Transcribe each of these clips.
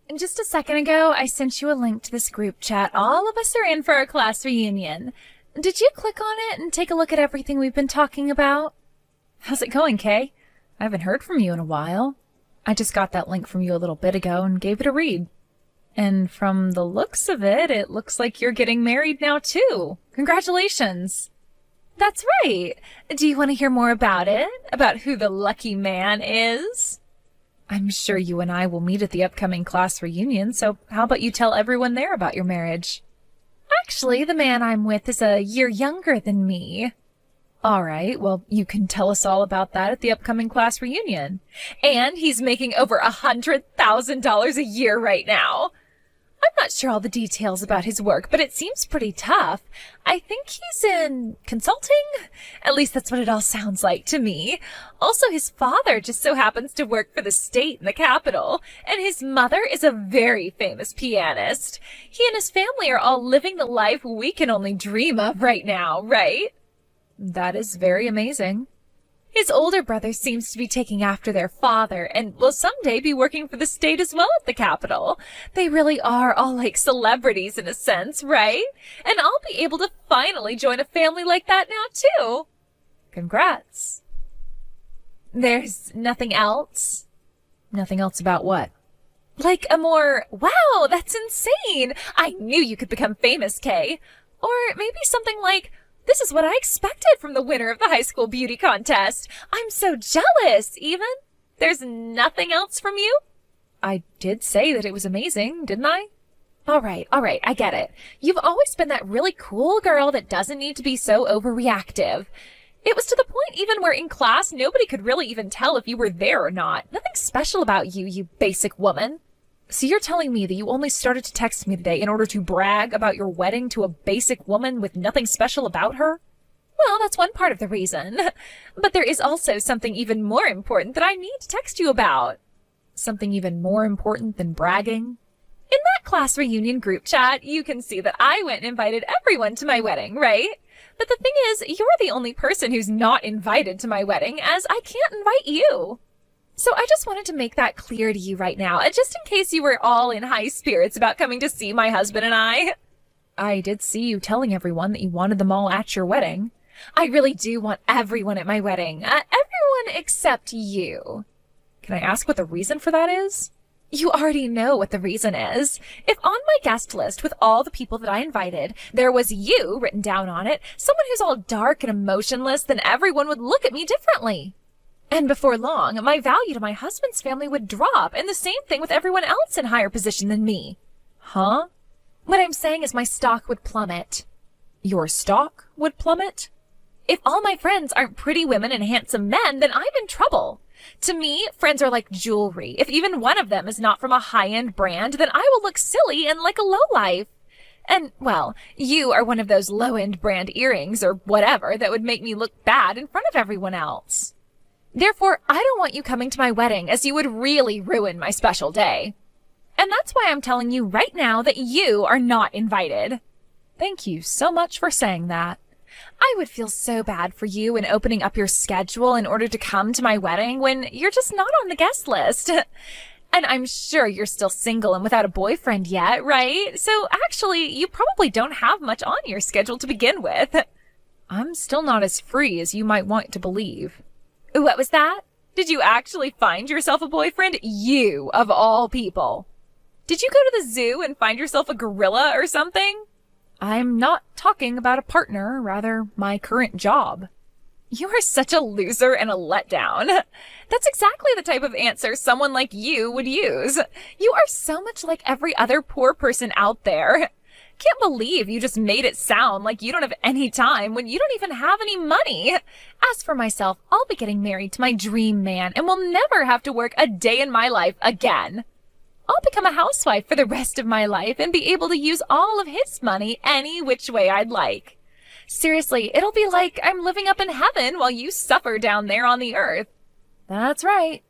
And just a second ago, I sent you a link to this group chat. All of us are in for our class reunion. Did you click on it and take a look at everything we've been talking about? How's it going, Kay? I haven't heard from you in a while. I just got that link from you a little bit ago and gave it a read. And from the looks of it, it looks like you're getting married now, too. Congratulations. That's right. Do you want to hear more about it? About who the lucky man is? I'm sure you and I will meet at the upcoming class reunion, so how about you tell everyone there about your marriage? Actually, the man I'm with is a year younger than me. All right, well, you can tell us all about that at the upcoming class reunion. And he's making over $100,000 a year right now. I'm not sure all the details about his work, but it seems pretty tough. I think he's in consulting. At least that's what it all sounds like to me. Also, his father just so happens to work for the state in the capital, and his mother is a very famous pianist. He and his family are all living the life we can only dream of right now, right? That is very amazing. His older brother seems to be taking after their father and will someday be working for the state as well at the capital. They really are all like celebrities in a sense, right? And I'll be able to finally join a family like that now too. Congrats. There's nothing else? Nothing else about what? Like a more, wow, that's insane. I knew you could become famous, Kay. Or maybe something like, this is what I expected from the winner of the high school beauty contest. I'm so jealous, even. There's nothing else from you? I did say that it was amazing, didn't I? All right, I get it. You've always been that really cool girl that doesn't need to be so overreactive. It was to the point even where in class nobody could really even tell if you were there or not. Nothing special about you, you basic woman. So you're telling me that you only started to text me today in order to brag about your wedding to a basic woman with nothing special about her? Well, that's one part of the reason. But there is also something even more important that I need to text you about. Something even more important than bragging? In that class reunion group chat, you can see that I went and invited everyone to my wedding, right? But the thing is, you're the only person who's not invited to my wedding, as I can't invite you. So I just wanted to make that clear to you right now, just in case you were all in high spirits about coming to see my husband and I. I did see you telling everyone that you wanted them all at your wedding. I really do want everyone at my wedding. Everyone except you. Can I ask what the reason for that is? You already know what the reason is. If on my guest list with all the people that I invited, there was you written down on it, someone who's all dark and emotionless, then everyone would look at me differently. And before long, my value to my husband's family would drop, and the same thing with everyone else in higher position than me. Huh? What I'm saying is my stock would plummet. Your stock would plummet? If all my friends aren't pretty women and handsome men, then I'm in trouble. To me, friends are like jewelry. If even one of them is not from a high-end brand, then I will look silly and like a lowlife. And, well, you are one of those low-end brand earrings or whatever that would make me look bad in front of everyone else. Therefore, I don't want you coming to my wedding, as you would really ruin my special day. And that's why I'm telling you right now that you are not invited. Thank you so much for saying that. I would feel so bad for you in opening up your schedule in order to come to my wedding when you're just not on the guest list. And I'm sure you're still single and without a boyfriend yet, right? So actually, you probably don't have much on your schedule to begin with. I'm still not as free as you might want to believe. What was that? Did you actually find yourself a boyfriend? You, of all people. Did you go to the zoo and find yourself a gorilla or something? I'm not talking about a partner, rather my current job. You are such a loser and a letdown. That's exactly the type of answer someone like you would use. You are so much like every other poor person out there. Can't believe you just made it sound like you don't have any time when you don't even have any money. As for myself, I'll be getting married to my dream man and will never have to work a day in my life again. I'll become a housewife for the rest of my life and be able to use all of his money any which way I'd like. Seriously, it'll be like I'm living up in heaven while you suffer down there on the earth. That's right.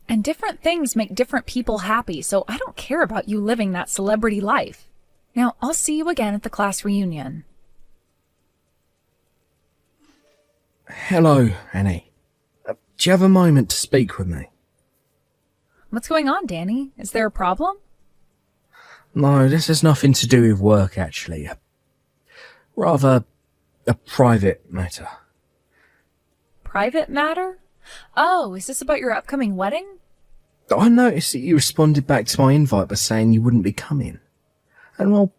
And different things make different people happy, so I don't care about you living that celebrity life. Now, I'll see you again at the class reunion. Hello, Annie. Do you have a moment to speak with me? What's going on, Danny? Is there a problem? No, this has nothing to do with work, actually. Rather a private matter. Private matter? Oh, is this about your upcoming wedding? I noticed that you responded back to my invite by saying you wouldn't be coming. And well,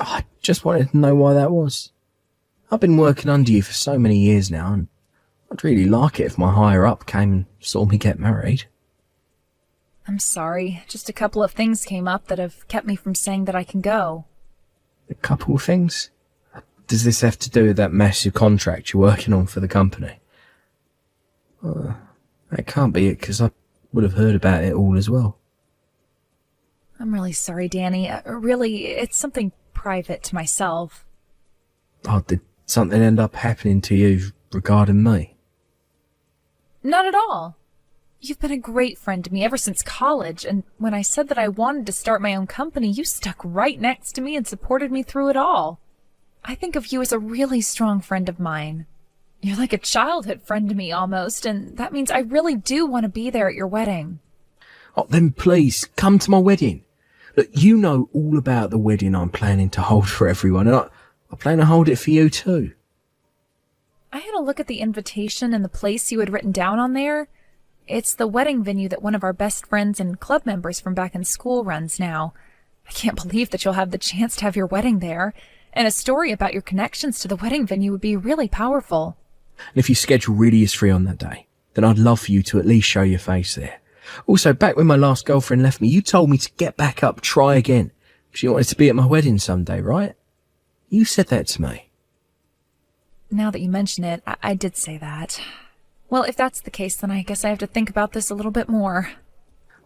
I just wanted to know why that was. I've been working under you for so many years now, and I'd really like it if my higher up came and saw me get married. I'm sorry, just a couple of things came up that have kept me from saying that I can go. A couple of things? Does this have to do with that massive contract you're working on for the company? That can't be it, because I would have heard about it all as well. I'm really sorry, Danny. Really, it's something private to myself. Oh, did something end up happening to you regarding me? Not at all. You've been a great friend to me ever since college, and when I said that I wanted to start my own company, you stuck right next to me and supported me through it all. I think of you as a really strong friend of mine. You're like a childhood friend to me almost, and that means I really do want to be there at your wedding. Oh, then please, come to my wedding. Look, you know all about the wedding I'm planning to hold for everyone, and I plan to hold it for you too. I had a look at the invitation and the place you had written down on there. It's the wedding venue that one of our best friends and club members from back in school runs now. I can't believe that you'll have the chance to have your wedding there, and a story about your connections to the wedding venue would be really powerful. And if your schedule really is free on that day, then I'd love for you to at least show your face there. Also, back when my last girlfriend left me, you told me to get back up, try again. She wanted to be at my wedding someday, right? You said that to me. Now that you mention it, I did say that. Well, if that's the case, then I guess I have to think about this a little bit more.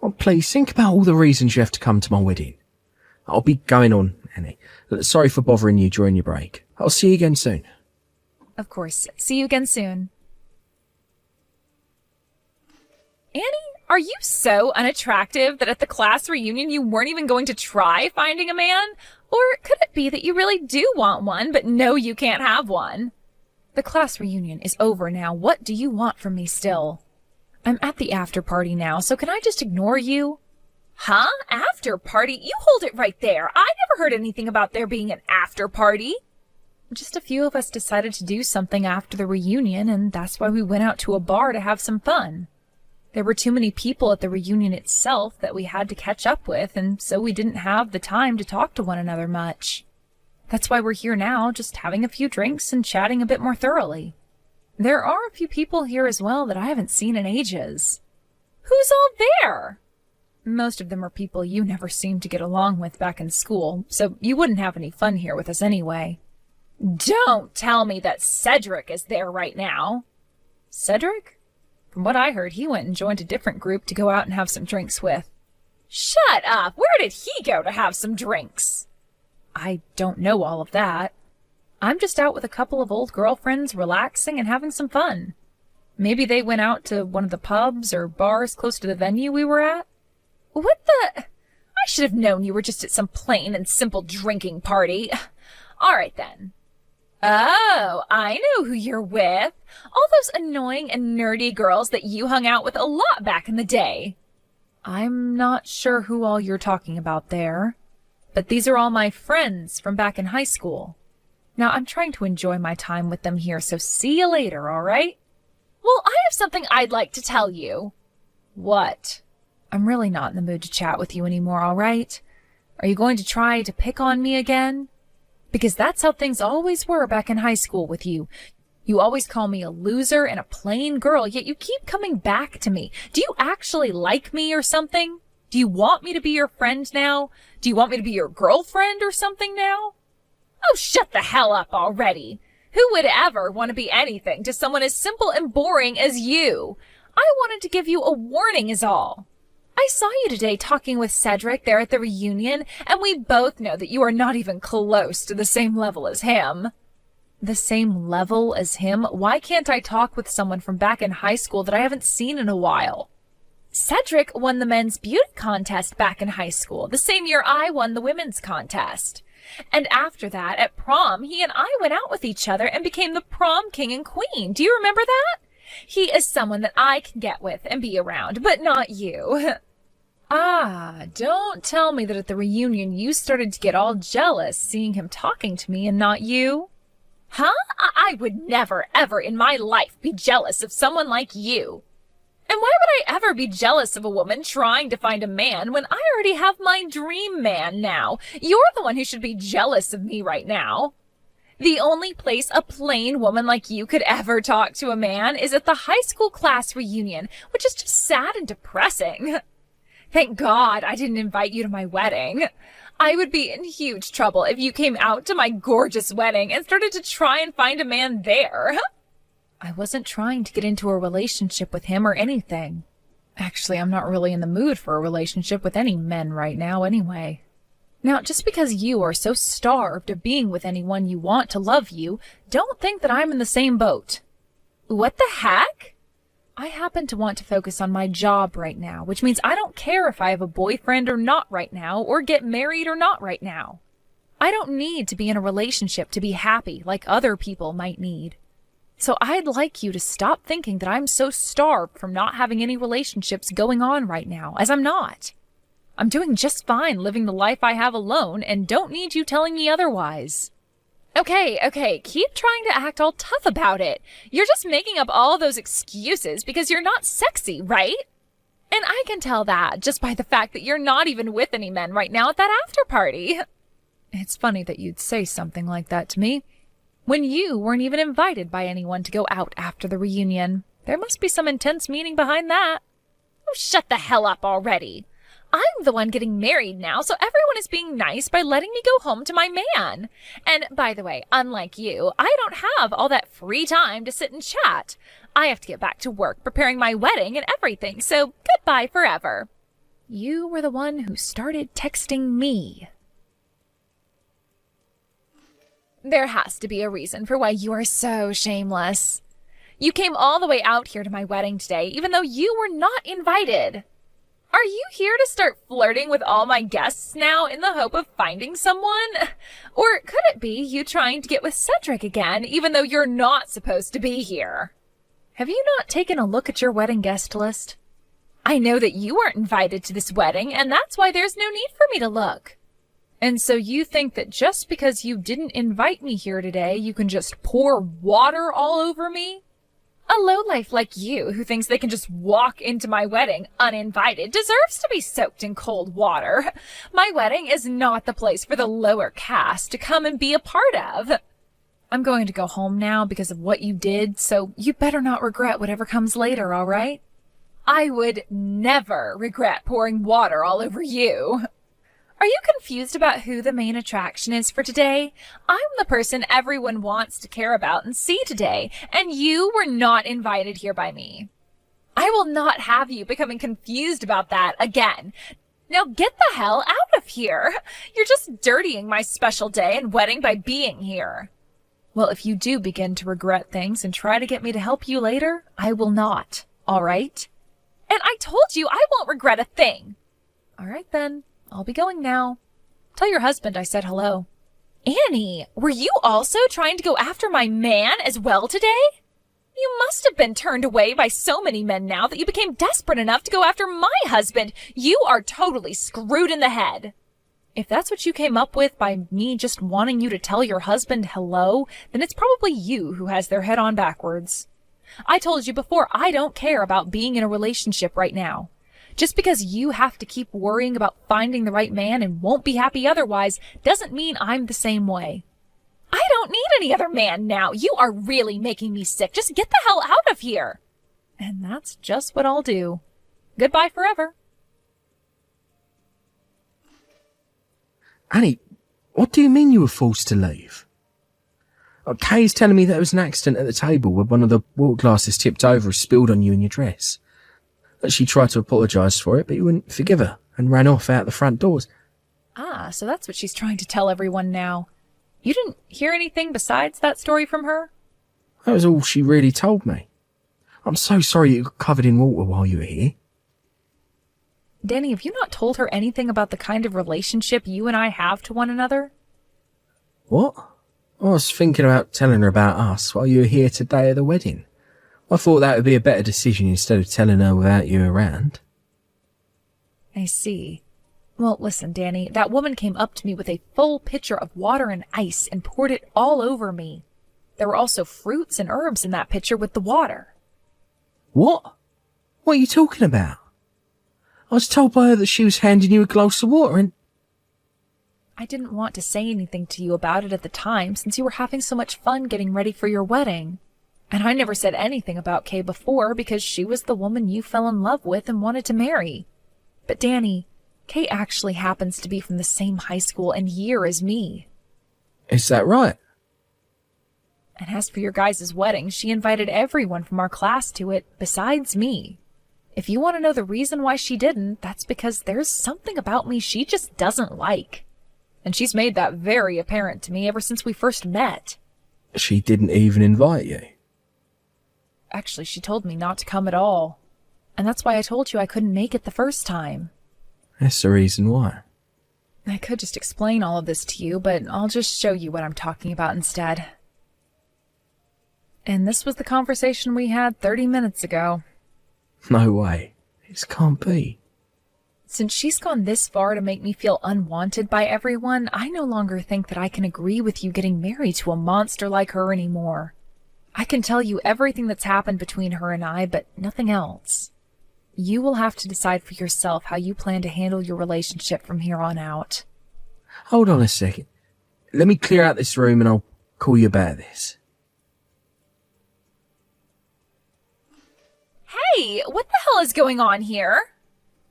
Well, please, think about all the reasons you have to come to my wedding. I'll be going on, Annie. Sorry for bothering you during your break. I'll see you again soon. Of course. See you again soon. Annie, are you so unattractive that at the class reunion you weren't even going to try finding a man? Or could it be that you really do want one, but know you can't have one? The class reunion is over now. What do you want from me still? I'm at the after party now, so can I just ignore you? Huh? After party? You hold it right there. I never heard anything about there being an after party. Just a few of us decided to do something after the reunion, and that's why we went out to a bar to have some fun. There were too many people at the reunion itself that we had to catch up with, and so we didn't have the time to talk to one another much. That's why we're here now, just having a few drinks and chatting a bit more thoroughly. There are a few people here as well that I haven't seen in ages. Who's all there? Most of them are people you never seemed to get along with back in school, so you wouldn't have any fun here with us anyway. Don't tell me that Cedric is there right now. Cedric? From what I heard, he went and joined a different group to go out and have some drinks with. Shut up! Where did he go to have some drinks? I don't know all of that. I'm just out with a couple of old girlfriends relaxing and having some fun. Maybe they went out to one of the pubs or bars close to the venue we were at. What the? I should have known you were just at some plain and simple drinking party. All right then. Oh, I know who you're with. All those annoying and nerdy girls that you hung out with a lot back in the day. I'm not sure who all you're talking about there, but these are all my friends from back in high school. Now, I'm trying to enjoy my time with them here, so see you later, all right? Well, I have something I'd like to tell you. What? I'm really not in the mood to chat with you anymore, all right? Are you going to try to pick on me again? Because that's how things always were back in high school with you. You always call me a loser and a plain girl, yet you keep coming back to me. Do you actually like me or something? Do you want me to be your friend now? Do you want me to be your girlfriend or something now? Oh, shut the hell up already. Who would ever want to be anything to someone as simple and boring as you? I wanted to give you a warning is all. I saw you today talking with Cedric there at the reunion, and we both know that you are not even close to the same level as him. The same level as him? Why can't I talk with someone from back in high school that I haven't seen in a while? Cedric won the men's beauty contest back in high school, the same year I won the women's contest. And after that, at prom, he and I went out with each other and became the prom king and queen. Do you remember that? He is someone that I can get with and be around, but not you. Ah, don't tell me that at the reunion you started to get all jealous seeing him talking to me and not you. Huh? I would never, ever in my life be jealous of someone like you. And why would I ever be jealous of a woman trying to find a man when I already have my dream man now? You're the one who should be jealous of me right now. The only place a plain woman like you could ever talk to a man is at the high school class reunion, which is just sad and depressing. Thank God I didn't invite you to my wedding. I would be in huge trouble if you came out to my gorgeous wedding and started to try and find a man there. I wasn't trying to get into a relationship with him or anything. Actually, I'm not really in the mood for a relationship with any men right now anyway. Now, just because you are so starved of being with anyone you want to love you, don't think that I'm in the same boat. What the heck? I happen to want to focus on my job right now, which means I don't care if I have a boyfriend or not right now, or get married or not right now. I don't need to be in a relationship to be happy like other people might need. So I'd like you to stop thinking that I'm so starved from not having any relationships going on right now, as I'm not. I'm doing just fine living the life I have alone and don't need you telling me otherwise. Okay, keep trying to act all tough about it. You're just making up all those excuses because you're not sexy, right? And I can tell that just by the fact that you're not even with any men right now at that after party. It's funny that you'd say something like that to me, when you weren't even invited by anyone to go out after the reunion. There must be some intense meaning behind that. Oh, shut the hell up already. I'm the one getting married now, so everyone is being nice by letting me go home to my man. And by the way, unlike you, I don't have all that free time to sit and chat. I have to get back to work preparing my wedding and everything, so goodbye forever. You were the one who started texting me. There has to be a reason for why you are so shameless. You came all the way out here to my wedding today, even though you were not invited. Are you here to start flirting with all my guests now in the hope of finding someone? Or could it be you trying to get with Cedric again, even though you're not supposed to be here? Have you not taken a look at your wedding guest list? I know that you weren't invited to this wedding, and that's why there's no need for me to look. And so you think that just because you didn't invite me here today, you can just pour water all over me? A lowlife like you, who thinks they can just walk into my wedding uninvited, deserves to be soaked in cold water. My wedding is not the place for the lower caste to come and be a part of. I'm going to go home now because of what you did, so you better not regret whatever comes later, all right? I would never regret pouring water all over you. Are you confused about who the main attraction is for today? I'm the person everyone wants to care about and see today, and you were not invited here by me. I will not have you becoming confused about that again. Now get the hell out of here. You're just dirtying my special day and wedding by being here. Well, if you do begin to regret things and try to get me to help you later, I will not, all right? And I told you I won't regret a thing. All right then. I'll be going now. Tell your husband I said hello. Annie, were you also trying to go after my man as well today? You must have been turned away by so many men now that you became desperate enough to go after my husband. You are totally screwed in the head. If that's what you came up with by me just wanting you to tell your husband hello, then it's probably you who has their head on backwards. I told you before, I don't care about being in a relationship right now. Just because you have to keep worrying about finding the right man and won't be happy otherwise doesn't mean I'm the same way. I don't need any other man now. You are really making me sick. Just get the hell out of here. And that's just what I'll do. Goodbye forever. Annie, what do you mean you were forced to leave? Kay's telling me that there was an accident at the table where one of the water glasses tipped over and spilled on you and your dress. That she tried to apologise for it, but you wouldn't forgive her and ran off out the front doors. Ah, so that's what she's trying to tell everyone now. You didn't hear anything besides that story from her? That was all she really told me. I'm so sorry you got covered in water while you were here. Danny, have you not told her anything about the kind of relationship you and I have to one another? What? I was thinking about telling her about us while you were here today at the wedding. I thought that would be a better decision instead of telling her without you around. I see. Well, listen, Danny, that woman came up to me with a full pitcher of water and ice and poured it all over me. There were also fruits and herbs in that pitcher with the water. What? What are you talking about? I was told by her that she was handing you a glass of water and... I didn't want to say anything to you about it at the time since you were having so much fun getting ready for your wedding. And I never said anything about Kay before because she was the woman you fell in love with and wanted to marry. But Danny, Kay actually happens to be from the same high school and year as me. Is that right? And as for your guys' wedding, she invited everyone from our class to it besides me. If you want to know the reason why she didn't, that's because there's something about me she just doesn't like. And she's made that very apparent to me ever since we first met. She didn't even invite you? Actually, she told me not to come at all. And that's why I told you I couldn't make it the first time. That's the reason why. I could just explain all of this to you, but I'll just show you what I'm talking about instead. And this was the conversation we had 30 minutes ago. No way. This can't be. Since she's gone this far to make me feel unwanted by everyone, I no longer think that I can agree with you getting married to a monster like her anymore. I can tell you everything that's happened between her and I, but nothing else. You will have to decide for yourself how you plan to handle your relationship from here on out. Hold on a second. Let me clear out this room and I'll call you about this. Hey, what the hell is going on here?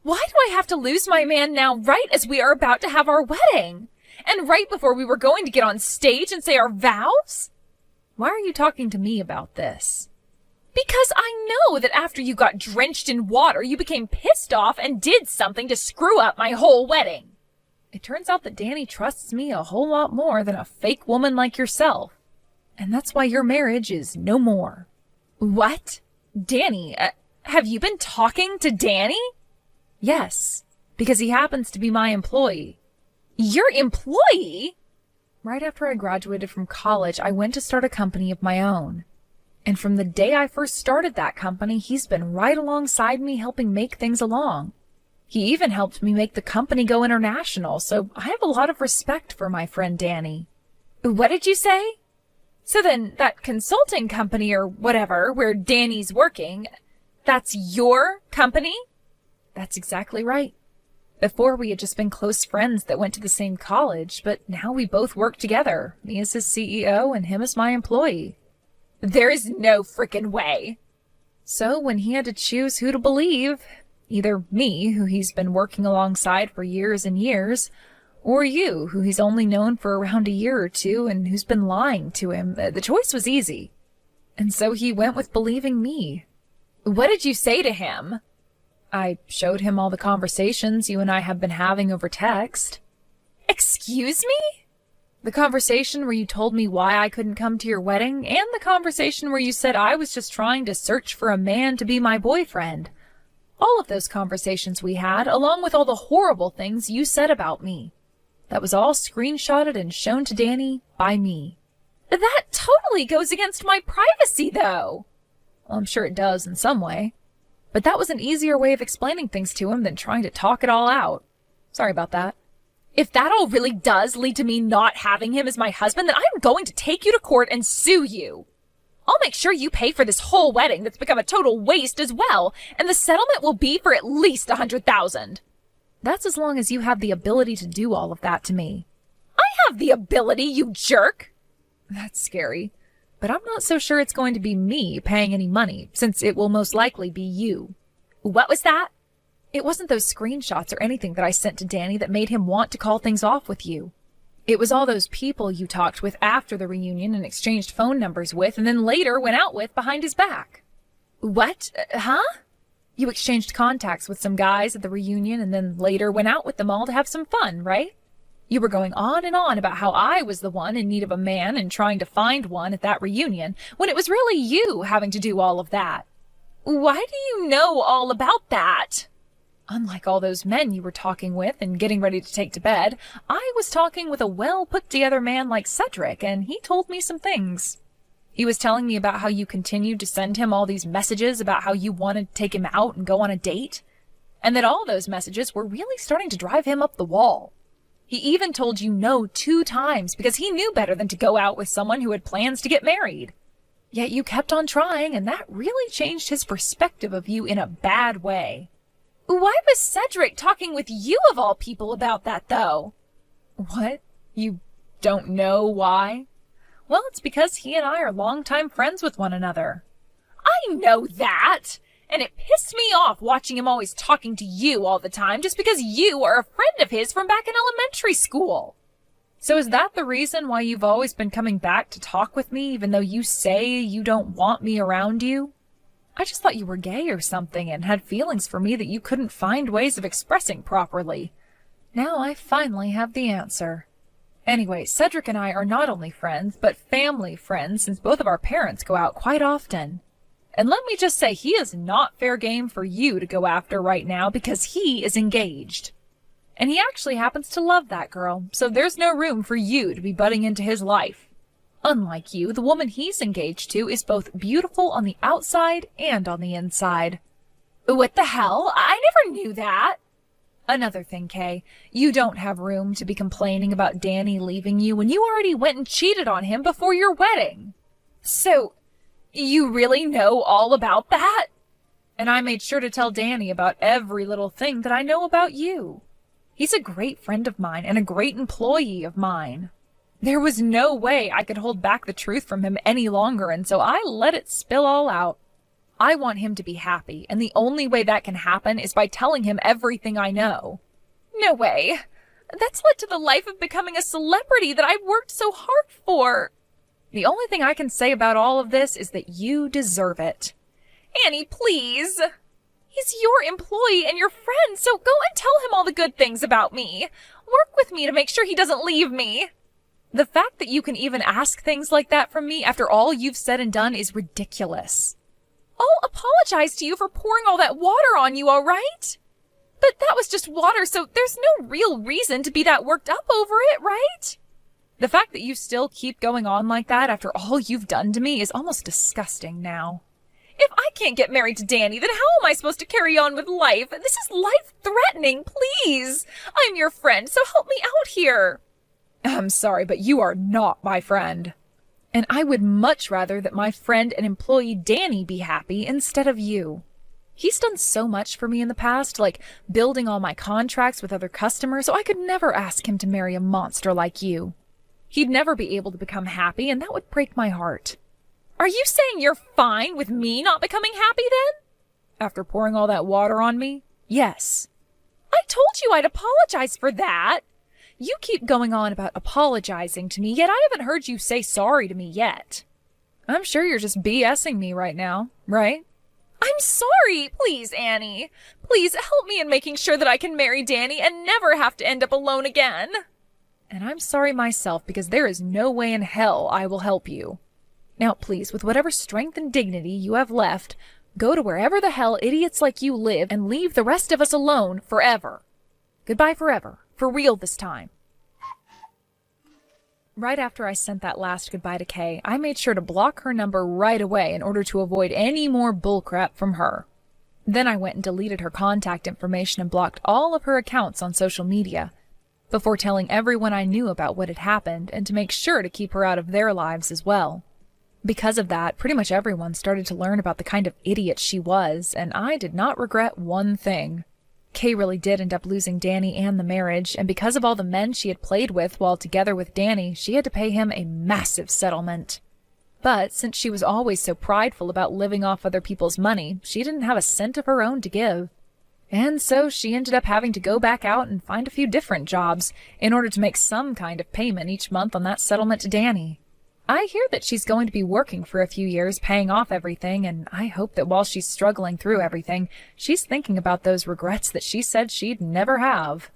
Why do I have to lose my man now right as we are about to have our wedding? And right before we were going to get on stage and say our vows? Why are you talking to me about this? Because I know that after you got drenched in water, you became pissed off and did something to screw up my whole wedding. It turns out that Danny trusts me a whole lot more than a fake woman like yourself. And that's why your marriage is no more. What? Danny, have you been talking to Danny? Yes, because he happens to be my employee. Your employee? Right after I graduated from college, I went to start a company of my own. And from the day I first started that company, he's been right alongside me helping make things along. He even helped me make the company go international, so I have a lot of respect for my friend Danny. What did you say? So then, that consulting company or whatever, where Danny's working, that's your company? That's exactly right. Before we had just been close friends that went to the same college, but now we both work together. Me as his CEO and him as my employee. There is no frickin' way. So when he had to choose who to believe, either me, who he's been working alongside for years and years, or you, who he's only known for around a year or two and who's been lying to him, the choice was easy. And so he went with believing me. What did you say to him? I showed him all the conversations you and I have been having over text. Excuse me? The conversation where you told me why I couldn't come to your wedding, and the conversation where you said I was just trying to search for a man to be my boyfriend. All of those conversations we had, along with all the horrible things you said about me. That was all screenshotted and shown to Danny by me. That totally goes against my privacy, though. Well, I'm sure it does in some way. But that was an easier way of explaining things to him than trying to talk it all out. Sorry about that. If that all really does lead to me not having him as my husband, then I'm going to take you to court and sue you. I'll make sure you pay for this whole wedding that's become a total waste as well, and the settlement will be for at least $100,000. That's as long as you have the ability to do all of that to me. I have the ability, you jerk! That's scary. But I'm not so sure it's going to be me paying any money, since it will most likely be you. What was that? It wasn't those screenshots or anything that I sent to Danny that made him want to call things off with you. It was all those people you talked with after the reunion and exchanged phone numbers with, and then later went out with behind his back. What? Huh? You exchanged contacts with some guys at the reunion and then later went out with them all to have some fun, right? You were going on and on about how I was the one in need of a man and trying to find one at that reunion, when it was really you having to do all of that. Why do you know all about that? Unlike all those men you were talking with and getting ready to take to bed, I was talking with a well-put-together man like Cedric, and he told me some things. He was telling me about how you continued to send him all these messages about how you wanted to take him out and go on a date. and that all those messages were really starting to drive him up the wall. He even told you no 2 times because he knew better than to go out with someone who had plans to get married. Yet you kept on trying, and that really changed his perspective of you in a bad way. Why was Cedric talking with you of all people about that, though? What? You don't know why? Well, it's because he and I are longtime friends with one another. I know that! And it pissed me off watching him always talking to you all the time just because you are a friend of his from back in elementary school. So is that the reason why you've always been coming back to talk with me even though you say you don't want me around you? I just thought you were gay or something and had feelings for me that you couldn't find ways of expressing properly. Now I finally have the answer. Anyway, Cedric and I are not only friends, but family friends since both of our parents go out quite often. And let me just say, he is not fair game for you to go after right now because he is engaged. And he actually happens to love that girl, so there's no room for you to be butting into his life. Unlike you, the woman he's engaged to is both beautiful on the outside and on the inside. What the hell? I never knew that. Another thing, Kay, you don't have room to be complaining about Danny leaving you when you already went and cheated on him before your wedding. So, you really know all about that? And I made sure to tell Danny about every little thing that I know about you. He's a great friend of mine and a great employee of mine. There was no way I could hold back the truth from him any longer, and so I let it spill all out. I want him to be happy, and the only way that can happen is by telling him everything I know. No way. That's led to the life of becoming a celebrity that I've worked so hard for. The only thing I can say about all of this is that you deserve it. Annie, please. He's your employee and your friend, so go and tell him all the good things about me. Work with me to make sure he doesn't leave me. The fact that you can even ask things like that from me after all you've said and done is ridiculous. I'll apologize to you for pouring all that water on you, all right? But that was just water, so there's no real reason to be that worked up over it, right? The fact that you still keep going on like that after all you've done to me is almost disgusting now. If I can't get married to Danny, then how am I supposed to carry on with life? This is life-threatening, please. I'm your friend, so help me out here. I'm sorry, but you are not my friend. And I would much rather that my friend and employee Danny be happy instead of you. He's done so much for me in the past, like building all my contracts with other customers, so I could never ask him to marry a monster like you. He'd never be able to become happy, and that would break my heart. Are you saying you're fine with me not becoming happy then? After pouring all that water on me? Yes. I told you I'd apologize for that. You keep going on about apologizing to me, yet I haven't heard you say sorry to me yet. I'm sure you're just BSing me right now, right? I'm sorry! Please, Annie. Please help me in making sure that I can marry Danny and never have to end up alone again. And I'm sorry myself because there is no way in hell I will help you. Now, please, with whatever strength and dignity you have left, go to wherever the hell idiots like you live and leave the rest of us alone forever. Goodbye forever. For real this time. Right after I sent that last goodbye to Kay, I made sure to block her number right away in order to avoid any more bullcrap from her. Then I went and deleted her contact information and blocked all of her accounts on social media, before telling everyone I knew about what had happened and to make sure to keep her out of their lives as well. Because of that, pretty much everyone started to learn about the kind of idiot she was, and I did not regret one thing. Kay really did end up losing Danny and the marriage, and because of all the men she had played with while together with Danny, she had to pay him a massive settlement. But since she was always so prideful about living off other people's money, she didn't have a cent of her own to give. And so she ended up having to go back out and find a few different jobs in order to make some kind of payment each month on that settlement to Danny. I hear that she's going to be working for a few years, paying off everything, and I hope that while she's struggling through everything, she's thinking about those regrets that she said she'd never have.